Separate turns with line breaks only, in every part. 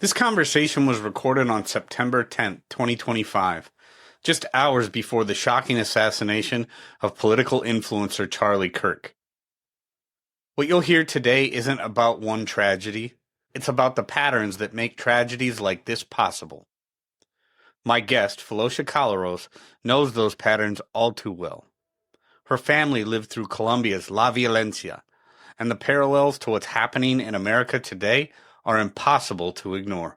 This conversation was recorded on September 10th, 2025, just hours before the shocking assassination of political influencer Charlie Kirk. What you'll hear today isn't about one tragedy. It's about the patterns that make tragedies like this possible. My guest, Phelosha Collaros, knows those patterns all too well. Her family lived through Colombia's Violencia, and the parallels to what's happening in America today are impossible to ignore.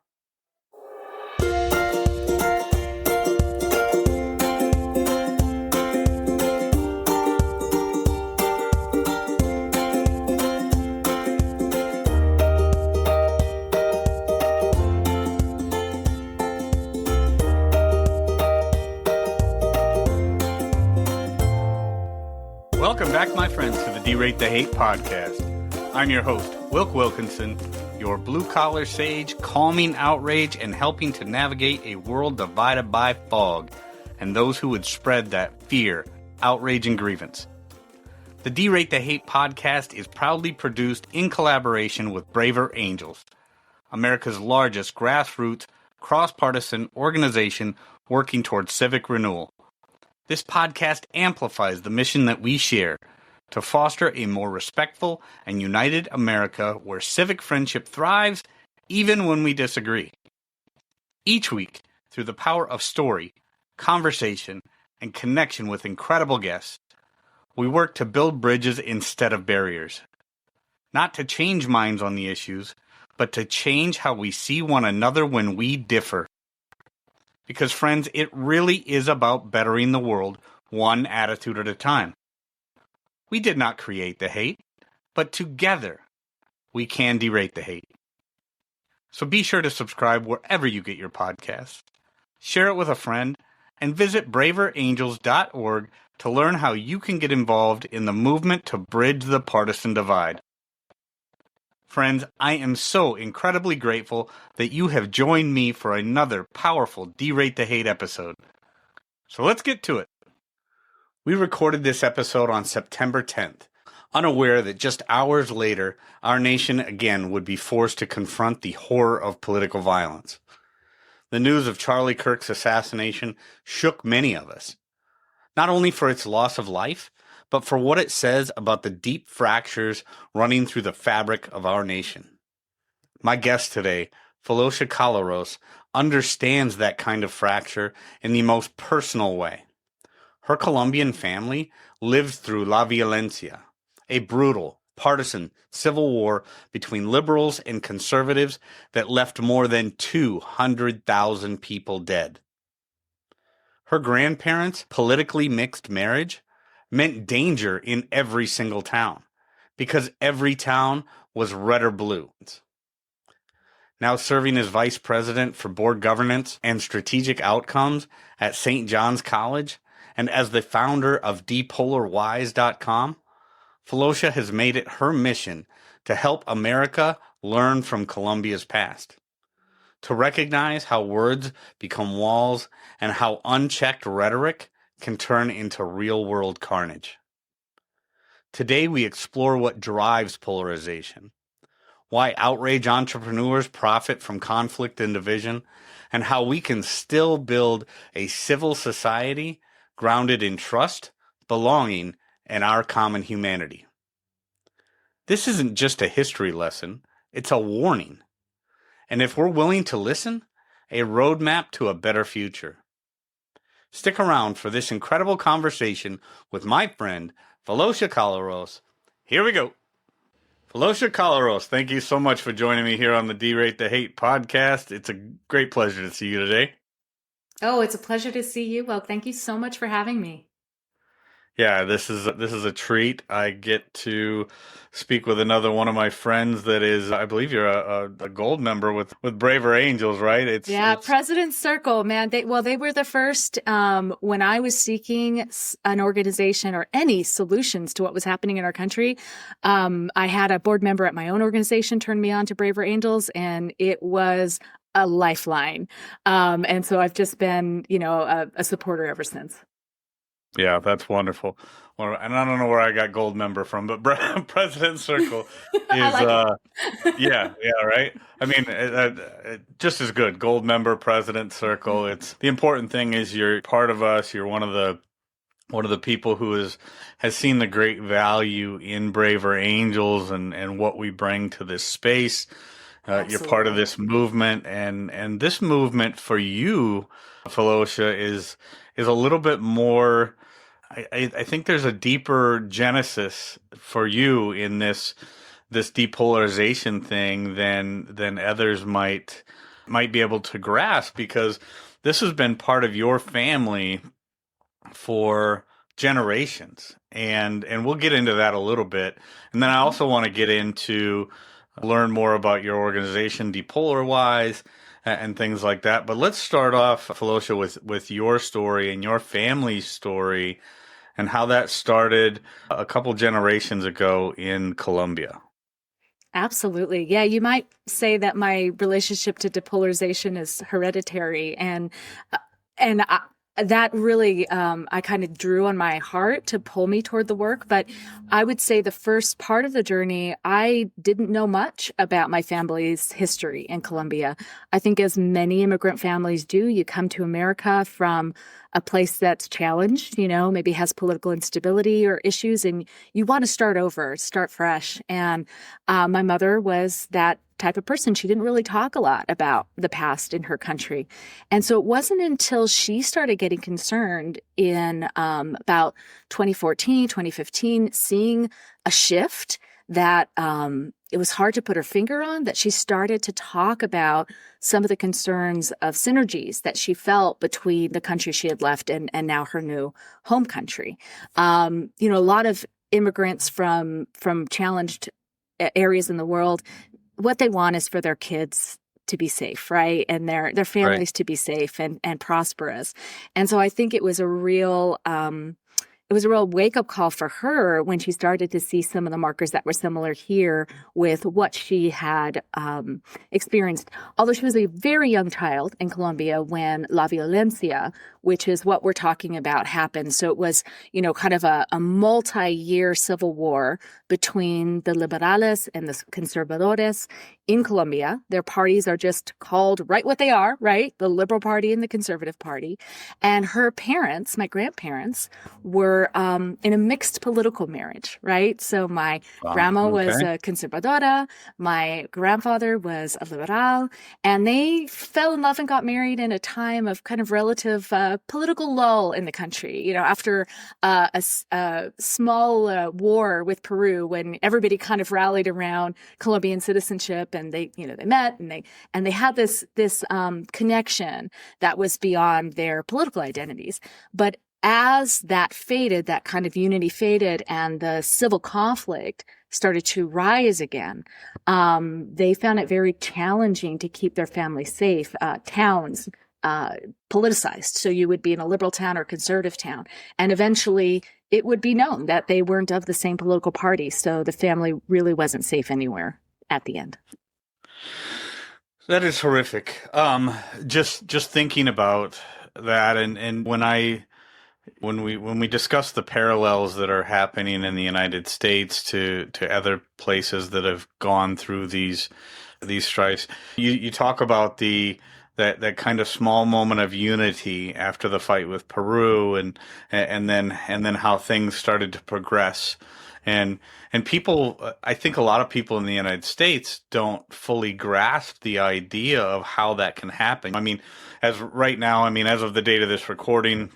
Welcome back, my friends, to the 𝙃𝙧𝙤𝙀 podcast. I'm your host, Wilk Wilkinson, your blue-collar sage, calming outrage and helping to navigate a world divided by fog and those who would spread that fear, outrage, and grievance. The 𝙃𝙧𝙤𝙀 podcast is proudly produced in collaboration with Braver Angels, America's largest grassroots, cross-partisan organization working towards civic renewal. This podcast amplifies the mission that we share to foster a more respectful and united America where civic friendship thrives even when we disagree. Each week, through the power of story, conversation, and connection with incredible guests, we work to build bridges instead of barriers. Not to change minds on the issues, but to change how we see one another when we differ. Because, friends, it really is about bettering the world one attitude at a time. We did not create the hate, but together we can derate the hate. So be sure to subscribe wherever you get your podcasts, share it with a friend, and visit braverangels.org to learn how you can get involved in the movement to bridge the partisan divide. Friends, I am so incredibly grateful that you have joined me for another powerful 𝙃𝙧𝙤𝙀 episode. So let's get to it. We recorded this episode on September 10th, unaware that just hours later, our nation again would be forced to confront the horror of political violence. The news of Charlie Kirk's assassination shook many of us, not only for its loss of life, but for what it says about the deep fractures running through the fabric of our nation. My guest today, Phelosha Collaros, understands that kind of fracture in the most personal way. Her Colombian family lived through La Violencia, a brutal, partisan civil war between liberals and conservatives that left more than 200,000 people dead. Her grandparents' politically mixed marriage meant danger in every single town, because every town was red or blue. Now serving as vice president for board governance and strategic outcomes at St. John's College, and as the founder of depolarization.com, Phelosha has made it her mission to help America learn from Colombia's past, to recognize how words become walls and how unchecked rhetoric can turn into real-world carnage. Today we explore what drives polarization, why outrage entrepreneurs profit from conflict and division, and how we can still build a civil society grounded in trust, belonging, and our common humanity. This isn't just a history lesson, it's a warning. And if we're willing to listen, a roadmap to a better future. Stick around for this incredible conversation with my friend, Phelosha Collaros. Here we go. Phelosha Collaros, thank you so much for joining me here on the 𝙃𝙧𝙤𝙀 podcast. It's a great pleasure to see you today.
Oh, it's a pleasure to see you. Well, thank you so much for having me.
Yeah, this is a treat. I get to speak with another one of my friends that is, I believe you're a gold member with Braver Angels, right? It's
President's Circle, man. They were the first when I was seeking an organization or any solutions to what was happening in our country. I had a board member at my own organization turn me on to Braver Angels, and it was a lifeline. And so I've just been, a supporter ever since.
Yeah, that's wonderful. Well, and I don't know where I got gold member from, but President Circle
I
is
like it.
yeah, yeah, right. I mean, just as good. Gold member, President Circle. It's the important thing is you're part of us. You're one of the people who has seen the great value in Braver Angels and what we bring to this space. You're part of
Absolutely.
this movement, and this movement for you, Phelosha, is a little bit more. I think there's a deeper genesis for you in this depolarization thing than others might be able to grasp, because this has been part of your family for generations, and we'll get into that a little bit, and then I
Mhm.
also want to get into learn more about your organization DepolarWise and things like that. But let's start off, Felicia, with your story and your family's story and how that started a couple generations ago in Colombia.
Absolutely. Yeah, you might say that my relationship to depolarization is hereditary, uh, and that really I kind of drew on my heart to pull me toward the work. But I would say the first part of the journey, I didn't know much about my family's history in Colombia. I think, as many immigrant families do, you come to America from a place that's challenged, maybe has political instability or issues, and you want to start over, start fresh. And my mother was that type of person. She didn't really talk a lot about the past in her country. And so it wasn't until she started getting concerned in about 2014, 2015, seeing a shift that it was hard to put her finger on, that she started to talk about some of the concerns of synergies that she felt between the country she had left and now her new home country. A lot of immigrants from challenged areas in the world, what they want is for their kids to be safe, right? And their
Right.
families to be safe and prosperous. And so I think it was a real wake-up call for her when she started to see some of the markers that were similar here with what she had experienced. Although she was a very young child in Colombia when La Violencia, which is what we're talking about, happened. So it was, kind of a multi-year civil war between the liberales and the conservadores in Colombia. Their parties are just called right what they are, right? The Liberal Party and the Conservative Party. And her parents, my grandparents, were in a mixed political marriage, right? So my grandma was
Okay.
a conservadora, my grandfather was a liberal, and they fell in love and got married in a time of kind of relative political lull in the country. After a small war with Peru, when everybody kind of rallied around Colombian citizenship, and they met and they had this connection that was beyond their political identities. But as that faded, that kind of unity faded, and the civil conflict started to rise again, they found it very challenging to keep their family safe. Towns politicized. So you would be in a liberal town or conservative town. And eventually it would be known that they weren't of the same political party. So the family really wasn't safe anywhere at the end.
That is horrific. Just thinking about that, and when we discuss the parallels that are happening in the United States to other places that have gone through these strifes, you talk about that kind of small moment of unity after the fight with Peru, and then how things started to progress. And people, I think a lot of people in the United States don't fully grasp the idea of how that can happen. I mean, as right now, I mean, as of the date of this recording,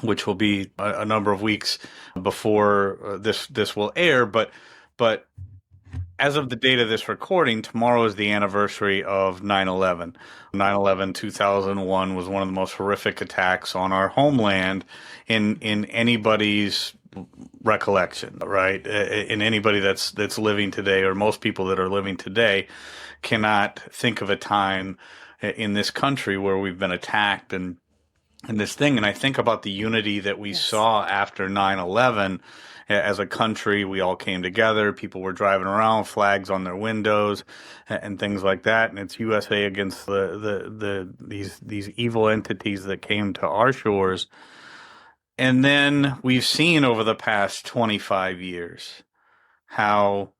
which will be a number of weeks before this will air, but as of the date of this recording, tomorrow is the anniversary of 9/11. 9/11 2001 was one of the most horrific attacks on our homeland in anybody's recollection, right? In anybody that's living today, or most people that are living today, cannot think of a time in this country where we've been attacked and this thing. And I think about the unity that we
Yes.
saw after 9/11. As a country, we all came together. People were driving around, flags on their windows, and things like that. And it's USA against these evil entities that came to our shores. And then we've seen over the past 25 years how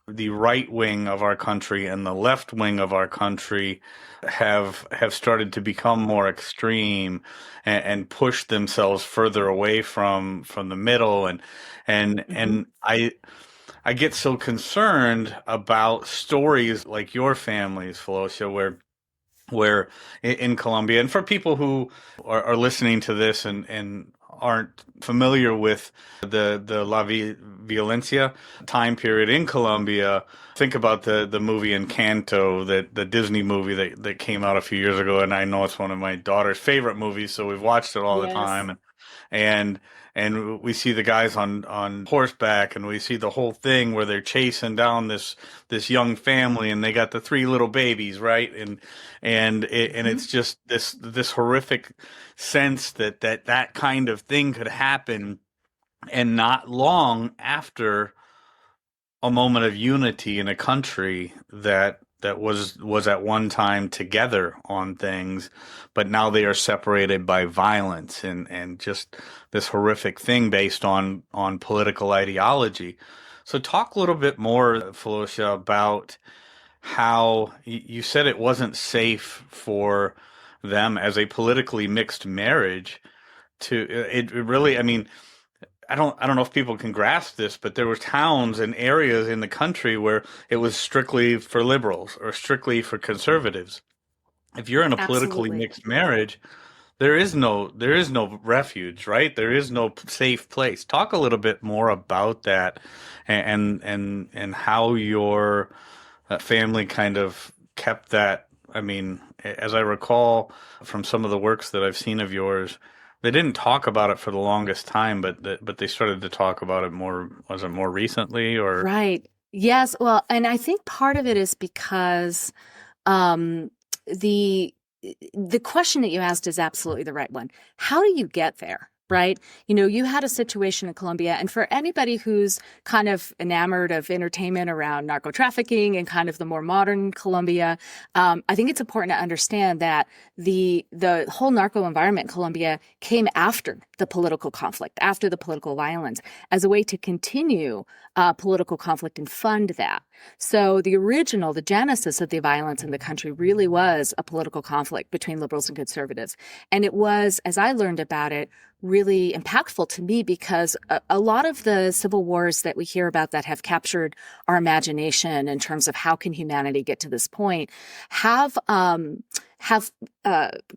the right wing of our country and the left wing of our country have started to become more extreme and push themselves further away from the middle, and I get so concerned about stories like your family's, Phelosha, where in Colombia, and for people who are listening to this and aren't familiar with the Violencia time period in Colombia, think about the movie Encanto, the Disney movie that came out a few years ago, and I know it's one of my daughter's favorite movies, so we've watched it all the
Yes.
time. And we see the guys on horseback, and we see the whole thing where they're chasing down this young family, and they got the three little babies, right? And it's just this horrific sense that kind of thing could happen, and not long after a moment of unity in a country that was at one time together on things, but now they are separated by violence and just this horrific thing based on political ideology. So talk a little bit more, Phelosha, about how you said it wasn't safe for them as a politically mixed marriage to it really, I mean, I don't know if people can grasp this, but there were towns and areas in the country where it was strictly for liberals or strictly for conservatives. If you're in a politically
Absolutely.
mixed marriage, there is no refuge, right? There is no safe place. Talk a little bit more about that, and how your family kind of kept that. I mean, as I recall from some of the works that I've seen of yours, they didn't talk about it for the longest time, but they started to talk about it more. Was it more recently or?
Right. Yes. Well, and I think part of it is because um, the the question that you asked is absolutely the right one. How do you get there? Right. You had a situation in Colombia, and for anybody who's kind of enamored of entertainment around narco trafficking and kind of the more modern Colombia, I think it's important to understand that the whole narco environment in Colombia came after the political conflict, after the political violence, as a way to continue political conflict and fund that. So the genesis of the violence in the country really was a political conflict between liberals and conservatives. And it was, as I learned about it, really impactful to me because a lot of the civil wars that we hear about that have captured our imagination in terms of how can humanity get to this point have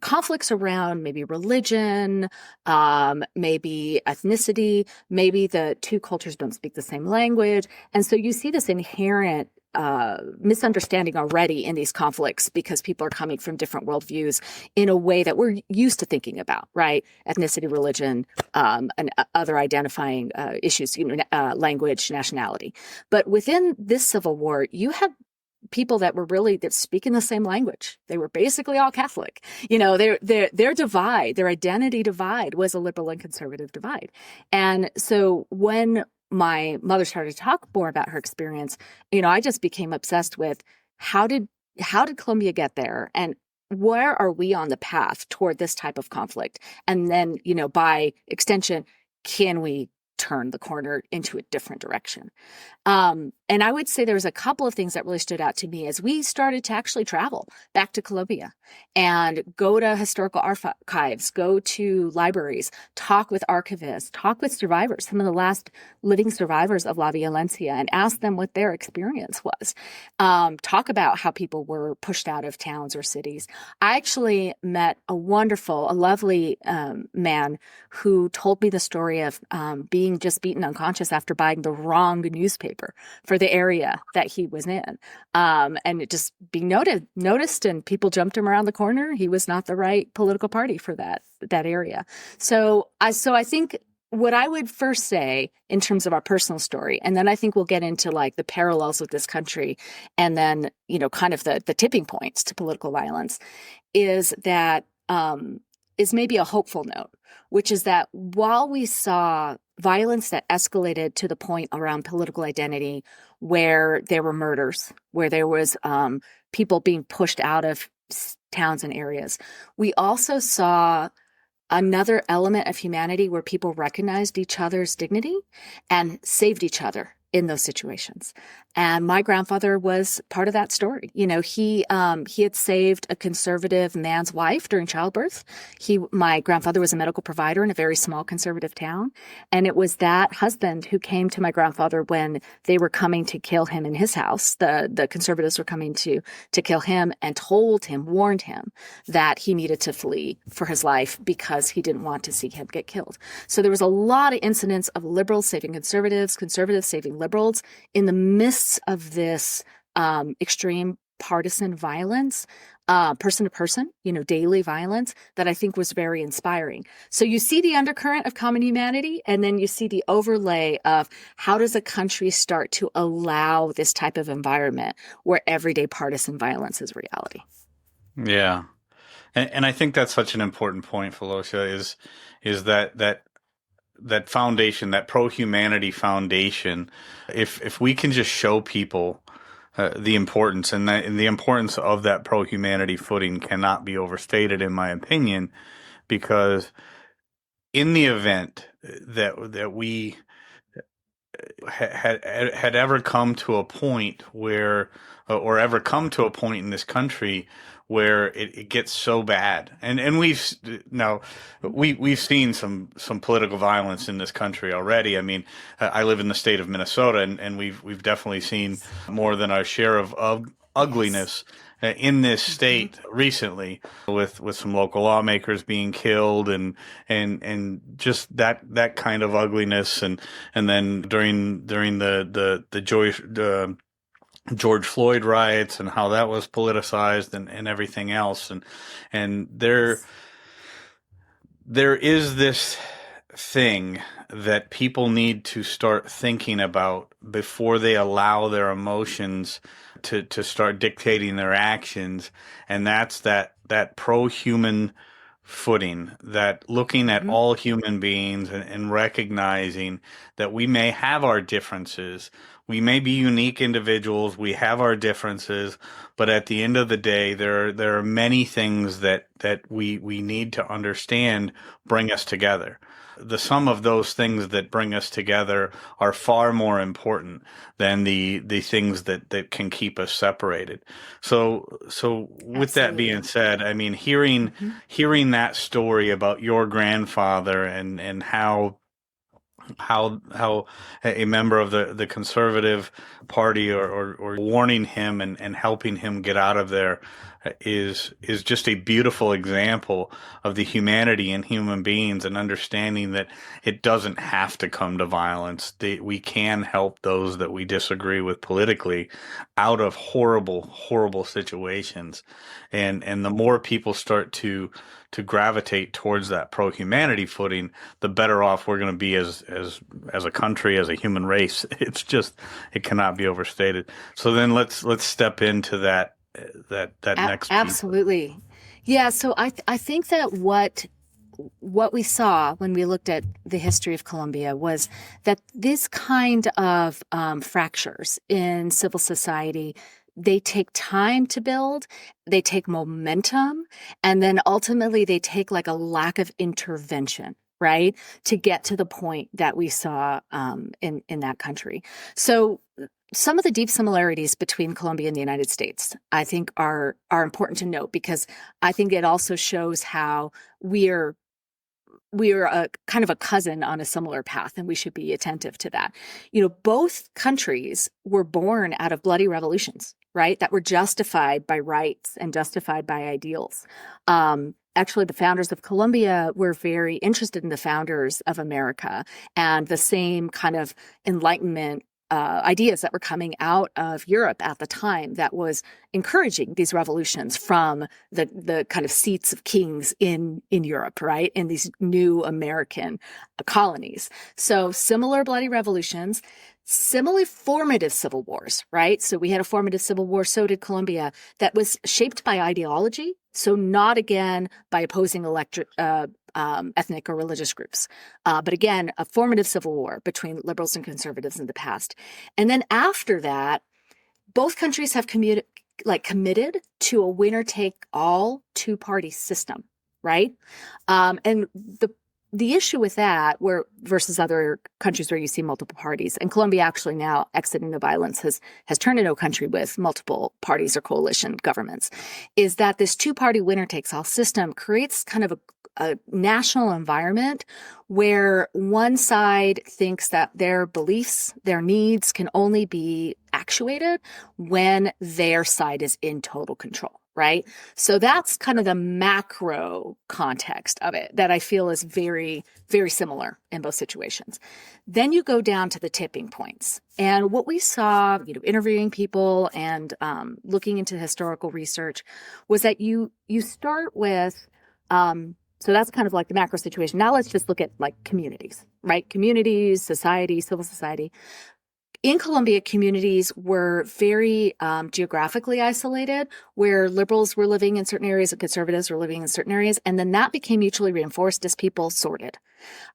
conflicts around maybe religion, maybe ethnicity, maybe the two cultures don't speak the same language. And so you see this inherent misunderstanding already in these conflicts because people are coming from different worldviews in a way that we're used to thinking about, right? Ethnicity, religion, and other identifying issues, language, nationality. But within this civil war, you had people that speaking the same language. They were basically all Catholic. Their divide, their identity divide was a liberal and conservative divide. And so when my mother started to talk more about her experience, I just became obsessed with how did Colombia get there, and where are we on the path toward this type of conflict? And then, by extension, can we turn the corner into a different direction? And I would say there was a couple of things that really stood out to me as we started to actually travel back to Colombia and go to historical archives, go to libraries, talk with archivists, talk with survivors, some of the last living survivors of La Violencia, and ask them what their experience was. Talk about how people were pushed out of towns or cities. I actually met a lovely man who told me the story of being just beaten unconscious after buying the wrong newspaper for the area that he was in. And it just being noticed, and people jumped him around the corner. He was not the right political party for that area. So I think what I would first say in terms of our personal story, and then I think we'll get into like the parallels with this country, and then, kind of the tipping points to political violence, is that is maybe a hopeful note, which is that while we saw violence that escalated to the point around political identity, where there were murders, where there was people being pushed out of towns and areas, we also saw another element of humanity where people recognized each other's dignity and saved each other in those situations. And my grandfather was part of that story. You know, he had saved a conservative man's wife during childbirth. My grandfather was a medical provider in a very small conservative town. And it was that husband who came to my grandfather when they were coming to kill him in his house. The conservatives were coming to kill him, and warned him that he needed to flee for his life because he didn't want to see him get killed. So there was a lot of incidents of liberals saving conservatives, conservatives saving liberals in the midst of this extreme partisan violence, person to person, daily violence, that I think was very inspiring. So you see the undercurrent of common humanity, and then you see the overlay of how does a country start to allow this type of environment where everyday partisan violence is reality.
Yeah. And I think that's such an important point, Phelosha, is that foundation, that pro-humanity foundation. If we can just show people the importance, and the importance of that pro-humanity footing cannot be overstated, in my opinion, because in the event that we had ever come to a point where, or ever come to a point in this country where it gets so bad, and we've seen some political violence in this country already. I mean, I live in the state of Minnesota, and we've definitely seen more than our share of ugliness in this state recently, with some local lawmakers being killed, and just that kind of ugliness, and then during the George Floyd riots, and how that was politicized, and everything else, and there is this thing that people need to start thinking about before they allow their emotions to start dictating their actions, and that's that pro-human footing, that looking at all human beings and recognizing that we may have our differences. We may be unique individuals. We have our differences, but at the end of the day, there are many things that we need to understand bring us together. The sum of those things that bring us together are far more important than the things that can keep us separated. So with that being said, I mean, hearing that story about your grandfather, and how a member of the conservative party or warning him and helping him get out of there is just a beautiful example of the humanity in human beings, and understanding that it doesn't have to come to violence. We can help those that we disagree with politically out of horrible, horrible situations. And the more people start to gravitate towards that pro-humanity footing, the better off we're going to be as a country, as a human race. It cannot be overstated. So then let's step into that next piece.
Absolutely. Yeah. So I think that what we saw when we looked at the history of Colombia was that this kind of fractures in civil society, they take time to build, they take momentum, and then ultimately they take like a lack of intervention, right, to get to the point that we saw in that country. So some of the deep similarities between Colombia and the United States, I think, are important to note, because I think it also shows how we're a kind of a cousin on a similar path, and we should be attentive to that. Both countries were born out of bloody revolutions, right, that were justified by rights and justified by ideals. Actually, the founders of Colombia were very interested in the founders of America and the same kind of Enlightenment ideas that were coming out of Europe at the time, that was encouraging these revolutions from the kind of seats of kings in Europe, right, in these new American colonies. So similar bloody revolutions, similarly formative civil wars, right? So we had a formative civil war, so did Colombia, that was shaped by ideology. So not, again, by opposing ethnic or religious groups, but again, a formative civil war between liberals and conservatives in the past. And then after that, both countries have committed to a winner-take-all two-party system, right? And the issue with that, where versus other countries where you see multiple parties, and Colombia actually now exiting the violence has turned into a country with multiple parties or coalition governments, is that this two-party winner-takes-all system creates kind of a national environment where one side thinks that their beliefs, their needs can only be actuated when their side is in total control, right? So that's kind of the macro context of it that I feel is very, very similar in both situations. Then you go down to the tipping points. And what we saw, interviewing people and looking into historical research was that you start with, so that's kind of like the macro situation. Now let's just look at like communities, right? Communities, society, civil society. In Colombia, communities were very geographically isolated, where liberals were living in certain areas and conservatives were living in certain areas. And then that became mutually reinforced as people sorted.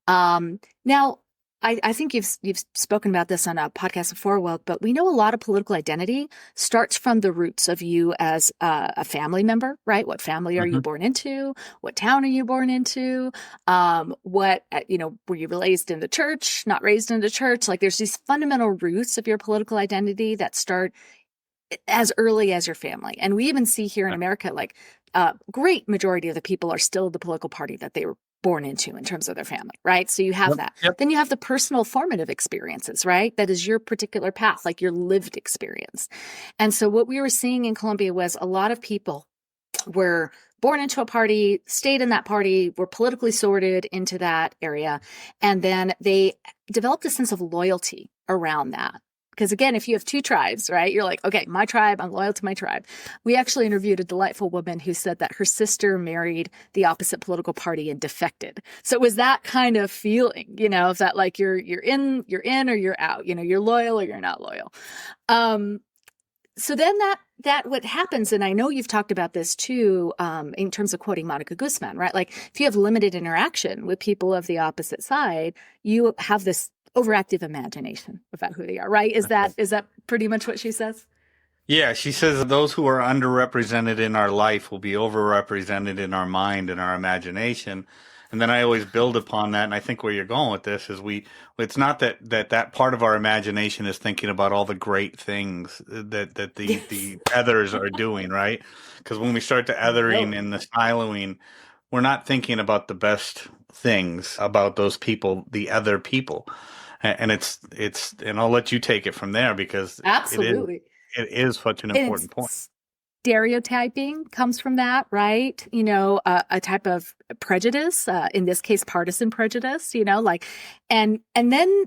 Now, I think you've spoken about this on a podcast before, Wilk, but we know a lot of political identity starts from the roots of you as a family member, right? What family are you born into? What town are you born into? Were you raised in the church, not raised in the church? Like there's these fundamental roots of your political identity that start as early as your family. And we even see here in America, like great majority of the people are still the political party that they were born into in terms of their family, right? So you have that. Then you have the personal formative experiences, right? That is your particular path, like your lived experience. And so what we were seeing in Colombia was a lot of people were born into a party, stayed in that party, were politically sorted into that area. And then they developed a sense of loyalty around that. Because again, if you have two tribes, right, you're like, okay, my tribe, I'm loyal to my tribe. We actually interviewed a delightful woman who said that her sister married the opposite political party and defected. So it was that kind of feeling, of that like you're in or you're out, you're loyal or you're not loyal. So then that what happens, and I know you've talked about this too, in terms of quoting Monica Guzman, right? Like if you have limited interaction with people of the opposite side, you have this overactive imagination about who they are, right? Is that pretty much what she says?
Yeah, she says those who are underrepresented in our life will be overrepresented in our mind and our imagination. And then I always build upon that, and I think where you're going with this is it's not that part of our imagination is thinking about all the great things that the others are doing, right? Because when we start the othering and the siloing, we're not thinking about the best things about those people, the other people. And it's and I'll let you take it from there because
absolutely
it is such an important point.
Stereotyping comes from that, right? A type of prejudice, in this case, partisan prejudice, and then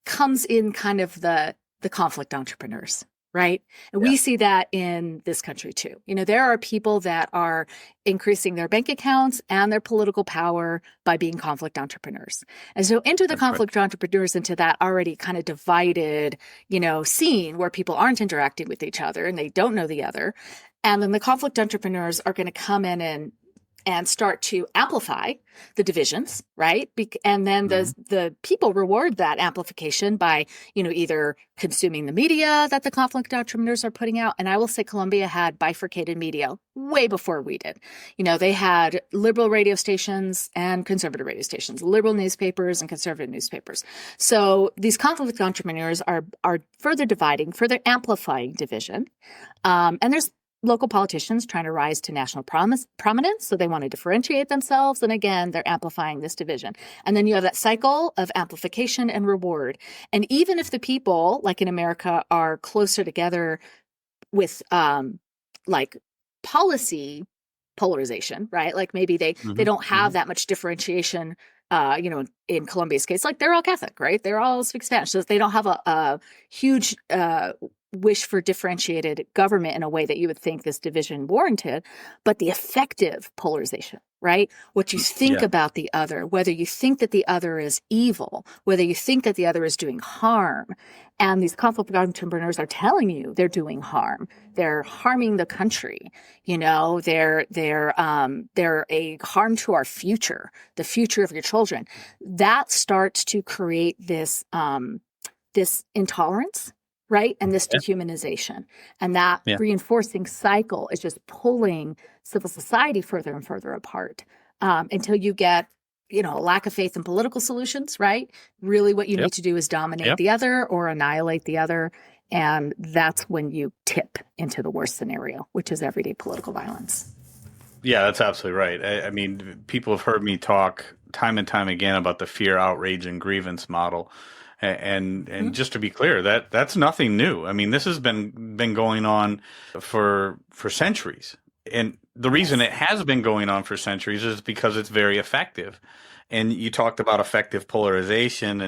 comes in kind of the conflict entrepreneurs, right? And we see that in this country too. There are people that are increasing their bank accounts and their political power by being conflict entrepreneurs. And so enter the conflict entrepreneurs into that already kind of divided, scene where people aren't interacting with each other and they don't know the other. And then the conflict entrepreneurs are going to come in and start to amplify the divisions, right? And then the people reward that amplification by, either consuming the media that the conflict entrepreneurs are putting out. And I will say Colombia had bifurcated media way before we did. They had liberal radio stations and conservative radio stations, liberal newspapers and conservative newspapers. So these conflict entrepreneurs are further dividing, further amplifying division. And there's local politicians trying to rise to national prominence. So they want to differentiate themselves. And again, they're amplifying this division. And then you have that cycle of amplification and reward. And even if the people, like in America, are closer together with like policy polarization, right? Like maybe they don't have that much differentiation. In Colombia's case, like they're all Catholic, right? They're all speak Spanish. So they don't have a huge wish for differentiated government in a way that you would think this division warranted, but the effective polarization, right? What you think about the other, whether you think that the other is evil, whether you think that the other is doing harm. And these conflict entrepreneurs are telling you they're doing harm. They're harming the country. They're a harm to our future, the future of your children. That starts to create this intolerance, right? And this dehumanization. And that reinforcing cycle is just pulling civil society further and further apart. until you get, a lack of faith in political solutions, right? Really what you
Yep.
need to do is dominate
Yep.
the other or annihilate the other. And that's when you tip into the worst scenario, which is everyday political violence.
Yeah, that's absolutely right. I mean, people have heard me talk time and time again about the fear, outrage, and grievance model. And just to be clear, that's nothing new. I mean, this has been going on for centuries. And the reason it has been going on for centuries is because it's very effective. And you talked about effective polarization,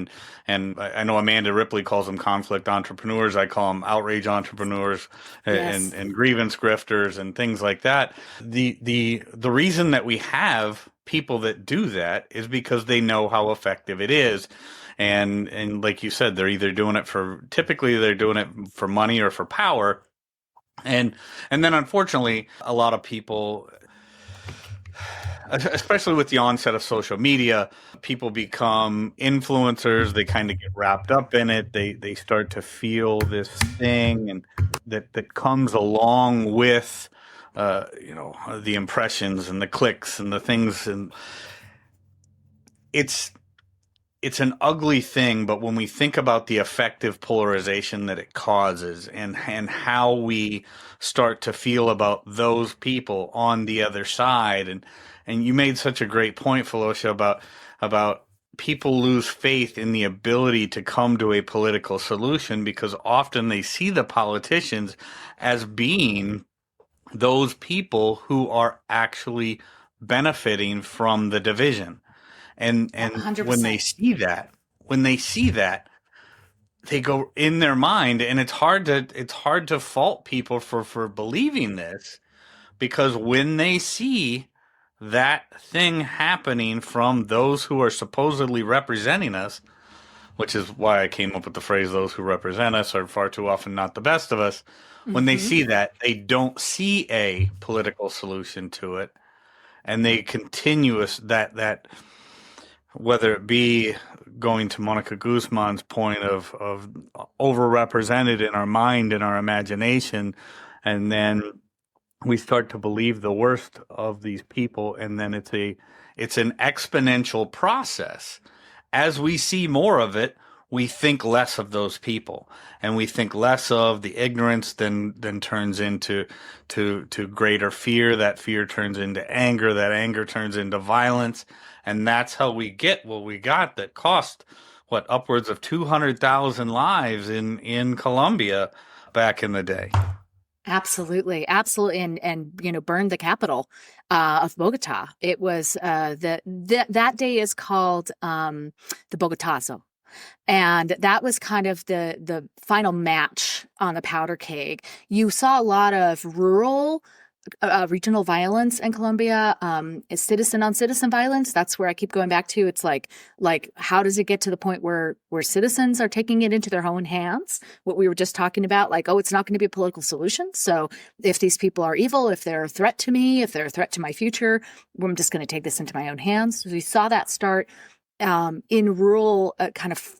and I know Amanda Ripley calls them conflict entrepreneurs. I call them outrage entrepreneurs
Yes.
and grievance grifters and things like that. The reason that we have people that do that is because they know how effective it is. And like you said, they're either doing it typically they're doing it for money or for power. And then unfortunately, a lot of people, especially with the onset of social media, people become influencers. They kind of get wrapped up in it. They start to feel this thing and that comes along with the impressions and the clicks and the things, and it's an ugly thing, but when we think about the effective polarization that it causes and how we start to feel about those people on the other side, and you made such a great point, Phelosha, about people lose faith in the ability to come to a political solution because often they see the politicians as being those people who are actually benefiting from the division. And
100%.
when they see that, they go in their mind, and it's hard to fault people for believing this, because when they see that thing happening from those who are supposedly representing us, which is why I came up with the phrase, those who represent us are far too often not the best of us. When they see that, they don't see a political solution to it, and they that whether it be going to Monica Guzman's point of overrepresented in our mind and our imagination, and then we start to believe the worst of these people, and then it's an exponential process. As we see more of it, we think less of those people, and we think less of the ignorance. Then turns into greater fear. That fear turns into anger. That anger turns into violence, and that's how we get what we got. That cost upwards of 200,000 lives in Colombia back in the day.
Absolutely. And burned the capital of Bogota. It was that day is called the Bogotazo. And that was kind of the final match on the powder keg. You saw a lot of rural regional violence in Colombia, citizen on citizen violence. That's where I keep going back to. It's like how does it get to the point where citizens are taking it into their own hands? What we were just talking about, it's not going to be a political solution. So if these people are evil, if they're a threat to me, if they're a threat to my future, I'm just going to take this into my own hands. So we saw that start in rural kind of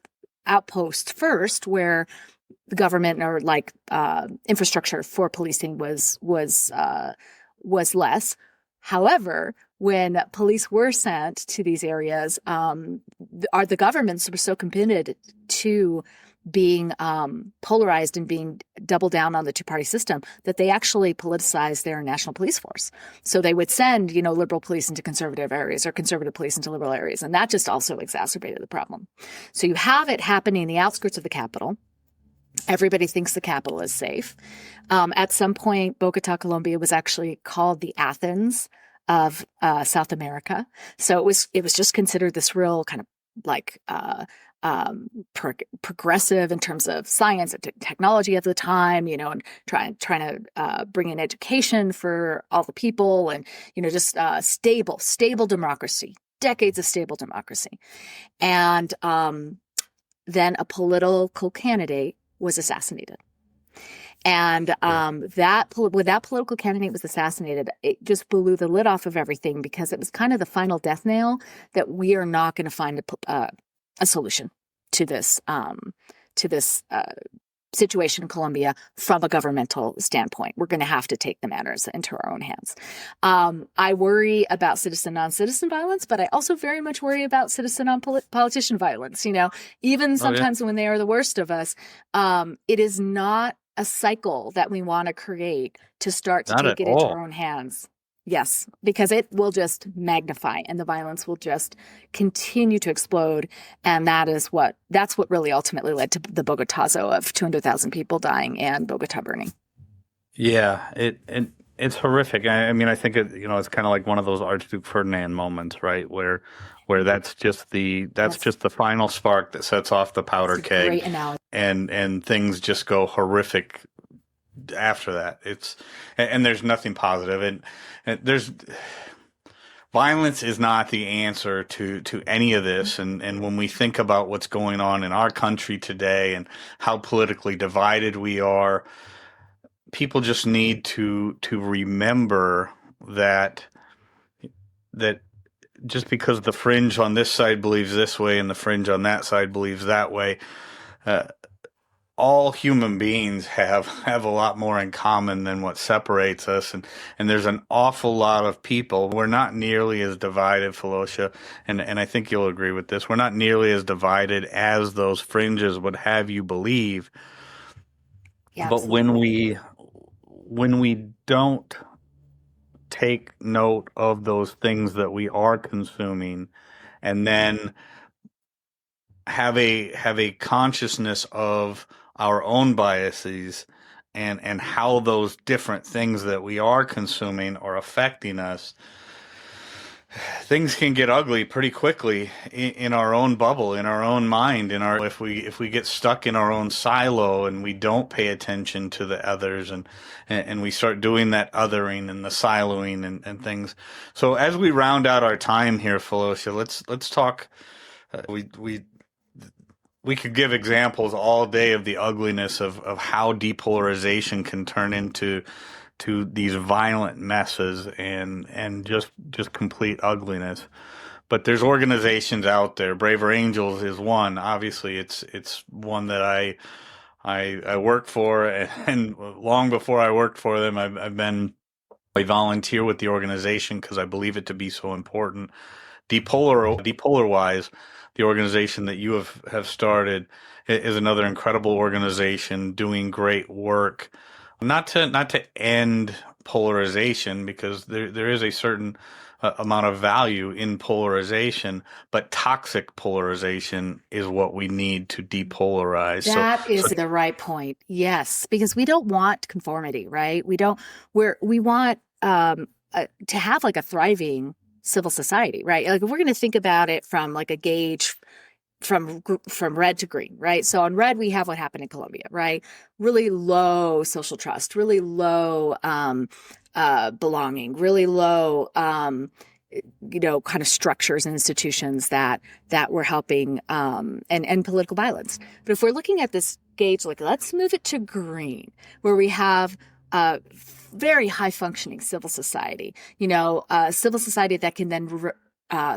outposts first, where the government or infrastructure for policing was less. However, when police were sent to these areas, the governments were so committed to being polarized and being double down on the two-party system that they actually politicized their national police force. So they would send, liberal police into conservative areas or conservative police into liberal areas. And that just also exacerbated the problem. So you have it happening in the outskirts of the capital. Everybody thinks the capital is safe. At some point, Bogota, Colombia was actually called the Athens of South America. So it was just considered this real kind of progressive in terms of science and technology at the time, and trying to bring in education for all the people, and just stable democracy, decades of stable democracy. And then a political candidate was assassinated. And when that political candidate was assassinated, it just blew the lid off of everything, because it was kind of the final death nail that we are not going to find a solution to this situation in Colombia from a governmental standpoint. We're going to have to take the matters into our own hands. I worry about citizen on citizen violence, but I also very much worry about citizen on politician violence. Even sometimes when they are the worst of us, it is not a cycle that we want to create to start to take it into our own hands. Yes, because it will just magnify and the violence will just continue to explode. And that's what really ultimately led to the Bogotazo of 200,000 people dying and Bogota burning.
Yeah, it's horrific. I mean, I think it's kind of like one of those Archduke Ferdinand moments, right? Where that's just the final spark that sets off the powder keg.
Great analogy.
And things just go horrific after that. And there's nothing positive, and there's violence is not the answer to any of this. And when we think about what's going on in our country today and how politically divided we are, people just need to remember that just because the fringe on this side believes this way and the fringe on that side believes that way, all human beings have a lot more in common than what separates us. And there's an awful lot of people. We're not nearly as divided, Phelosha, and I think you'll agree with this. We're not nearly as divided as those fringes would have you believe. Yeah, but when we don't take note of those things that we are consuming and then have a consciousness of our own biases and how those different things that we are consuming are affecting us, things can get ugly pretty quickly in our own bubble, in our own mind, if we get stuck in our own silo and we don't pay attention to the others and we start doing that othering and the siloing and things. So as we round out our time here, Phelosha, let's talk. We could give examples all day of the ugliness of how depolarization can turn into these violent messes and just complete ugliness. But there's organizations out there. Braver Angels is one. Obviously, it's one that I work for, and long before I worked for them, I volunteer with the organization because I believe it to be so important. Depolarization, the organization that you have started, is another incredible organization doing great work. Not to end polarization, because there is a certain amount of value in polarization, but toxic polarization is what we need to depolarize.
That is the right point. Yes, because we don't want conformity, right? We want to have like a thriving civil society, right? Like if we're going to think about it from like a gauge from red to green, right? So on red, we have what happened in Colombia, right? Really low social trust, really low belonging, really low, kind of structures and institutions that were helping, and political violence. But if we're looking at this gauge, like let's move it to green, where we have very high functioning civil society, civil society that can then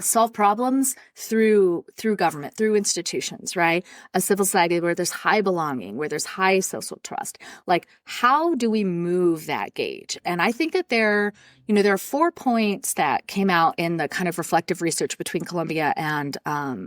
solve problems through government, through institutions, right? A civil society where there's high belonging, where there's high social trust. Like, how do we move that gauge? And I think that there are 4 points that came out in the kind of reflective research between Colombia and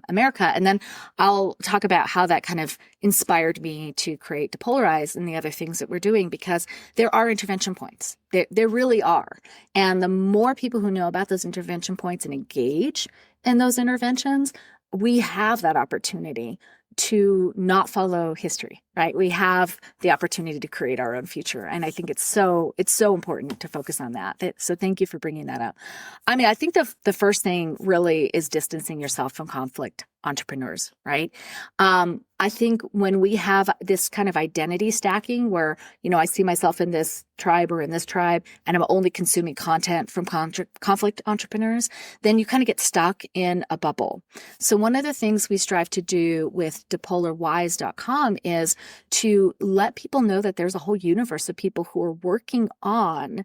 America. And then I'll talk about how that kind of inspired me to create Depolarize and the other things that we're doing, because there are intervention points. There really are. And the more people who know about those intervention points and engage in those interventions, we have that opportunity to not follow history, right? We have the opportunity to create our own future. And I think it's so important to focus on that. So thank you for bringing that up. I mean, I think the first thing really is distancing yourself from conflict entrepreneurs, right? I think when we have this kind of identity stacking where, I see myself in this tribe or in this tribe, and I'm only consuming content from conflict entrepreneurs, then you kind of get stuck in a bubble. So one of the things we strive to do with depolarization.com is to let people know that there's a whole universe of people who are working on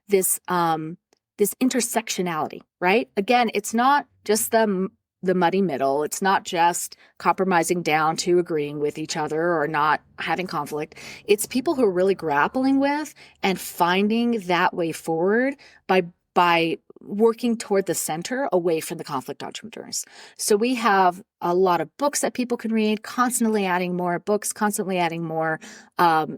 this intersectionality, right? Again, it's not just the the muddy middle. It's not just compromising down to agreeing with each other or not having conflict. It's people who are really grappling with and finding that way forward by working toward the center away from the conflict entrepreneurs. So we have a lot of books that people can read, constantly adding more books, constantly adding more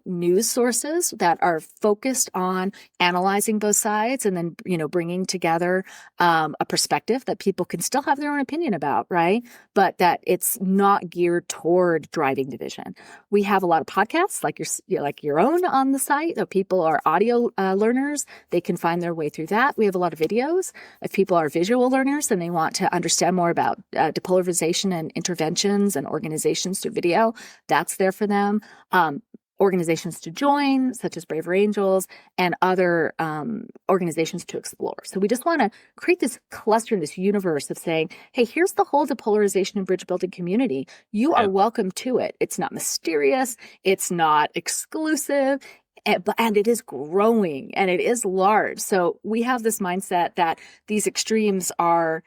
news sources that are focused on analyzing both sides and then, bringing together a perspective that people can still have their own opinion about, right? But that it's not geared toward driving division. We have a lot of podcasts like your own on the site. If people are audio learners, they can find their way through that. We have a lot of videos. If people are visual learners and they want to understand more about depolarization and interventions and organizations through video, that's there for them. Organizations to join, such as Braver Angels, and other organizations to explore. So we just want to create this cluster, this universe of saying, hey, here's the whole depolarization and bridge building community. You are welcome to it. It's not mysterious. It's not exclusive. And it is growing and it is large. So we have this mindset that these extremes are,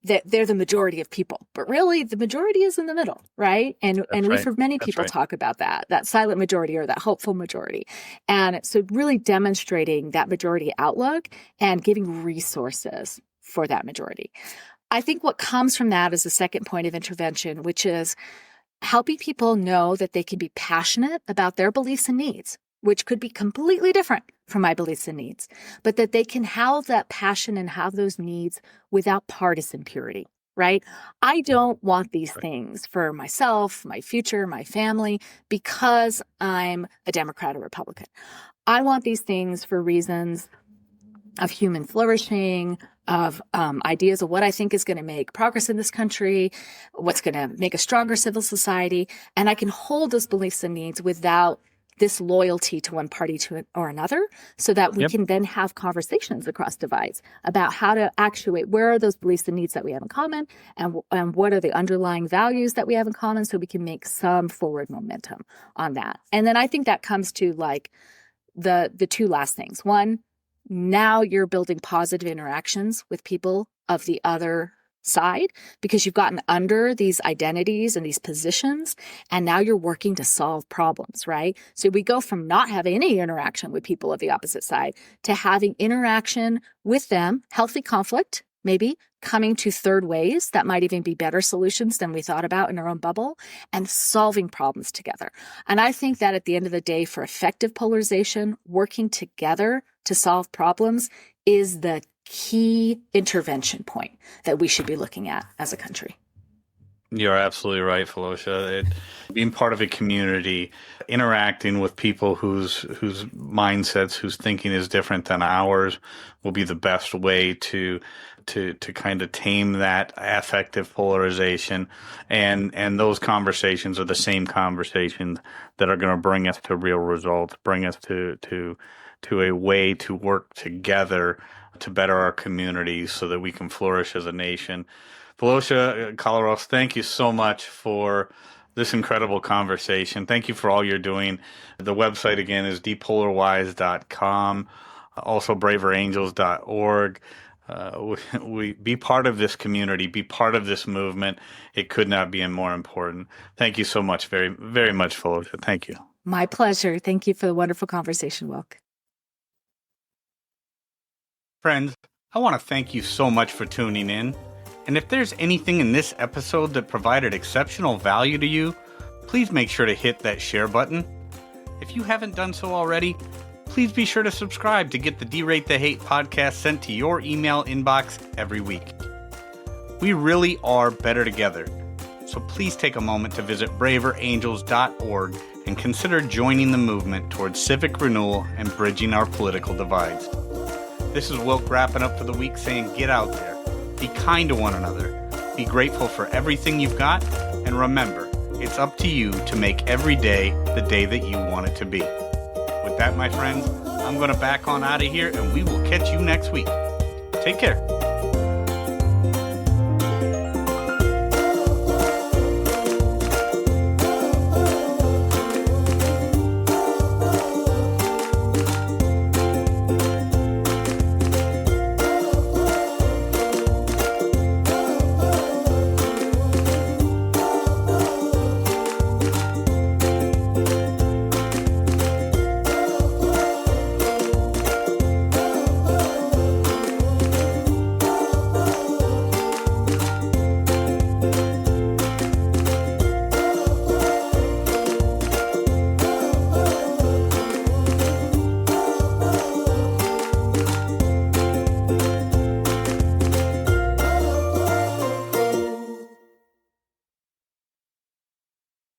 that they're the majority of people, but really the majority is in the middle, right? And we've heard many people talk about that silent majority or that hopeful majority. And so really demonstrating that majority outlook and giving resources for that majority. I think what comes from that is the second point of intervention, which is helping people know that they can be passionate about their beliefs and needs, which could be completely different from my beliefs and needs, but that they can have that passion and have those needs without partisan purity, right? I don't want these things for myself, my future, my family, because I'm a Democrat or Republican. I want these things for reasons of human flourishing, of ideas of what I think is going to make progress in this country, what's going to make a stronger civil society, and I can hold those beliefs and needs without this loyalty to one party or another, so that we can then have conversations across divides about how to actuate where are those beliefs and needs that we have in common, and what are the underlying values that we have in common, so we can make some forward momentum on that. And then I think that comes to like the two last things. One, now you're building positive interactions with people of the other side because you've gotten under these identities and these positions, and now you're working to solve problems, right? So we go from not having any interaction with people of the opposite side to having interaction with them, healthy conflict, maybe coming to third ways that might even be better solutions than we thought about in our own bubble, and solving problems together. And I think that at the end of the day, for effective polarization, working together to solve problems is the key intervention point that we should be looking at as a country.
You're absolutely right, Phelosha. Being part of a community, interacting with people whose mindsets, whose thinking is different than ours, will be the best way to kind of tame that affective polarization. And those conversations are the same conversations that are going to bring us to real results, bring us to a way to work together to better our communities so that we can flourish as a nation. Phelosha, Collaros, thank you so much for this incredible conversation. Thank you for all you're doing. The website, again, is depolarization.com, also braverangels.org. We be part of this community, be part of this movement. It could not be more important. Thank you so much, very, very much, Phelosha. Thank you.
My pleasure. Thank you for the wonderful conversation, Wilk.
Friends, I want to thank you so much for tuning in. And if there's anything in this episode that provided exceptional value to you, please make sure to hit that share button. If you haven't done so already, please be sure to subscribe to get the D-Rate the Hate podcast sent to your email inbox every week. We really are better together, so please take a moment to visit braverangels.org and consider joining the movement towards civic renewal and bridging our political divides. This is Wilk wrapping up for the week saying get out there, be kind to one another, be grateful for everything you've got, and remember, it's up to you to make every day the day that you want it to be. With that, my friends, I'm going to back on out of here, and we will catch you next week. Take care.